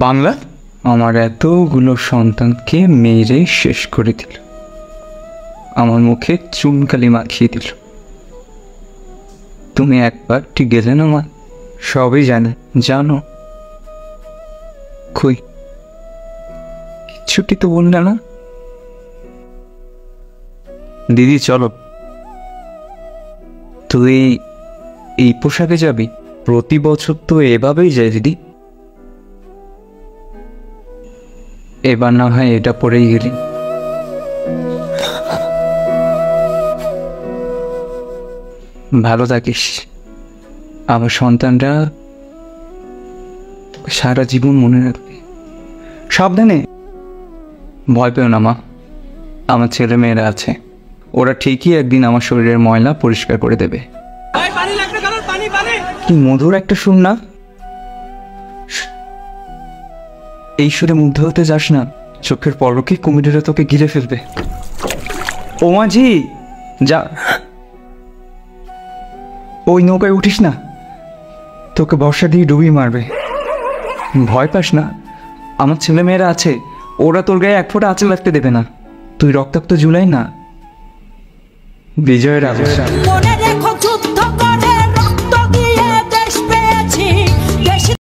বাংলা আমার এতগুলো সন্তানকে মেরে শেষ করে দিল, আমার মুখে চুনকালি মাখিয়ে দিল। তুমি একবার ঠিক গেলে না মা, সবই জানো। কই কিচ্ছুটি তো বললে না। দিদি চলো। তুই এই পোশাকে যাবি? প্রতি বছর তো এভাবেই যায় দিদি। এবার না হয় এটা পরেই গেলি। ভালো থাকিস, আমার সন্তানরা সারা জীবন মনে রাখবে। সাবধানে। ভয় পেও না মা, আমার ছেলে মেয়েরা আছে, ওরা ঠিকই একদিন আমার শরীরের ময়লা পরিষ্কার করে দেবে। কি মধুর একটা সুর না? এই সুরে মুগ্ধ হতে যাস না, চোখের পলকে কুমিরেরা তোকে ঘিরে ফেলবে। ও মাঝি যা, ওই নৌকায় উঠিস না, তোকে বর্ষা দিয়ে ডুবিয়ে মারবে। ভয় পাস না, আমার ছেলে মেয়েরা আছে, ওরা তোর গায়ে এক ফোঁটা আঁচল লাগতে দেবে না। তুই রক্তাক্ত জুলাই না, বিজয়ের আবেশ।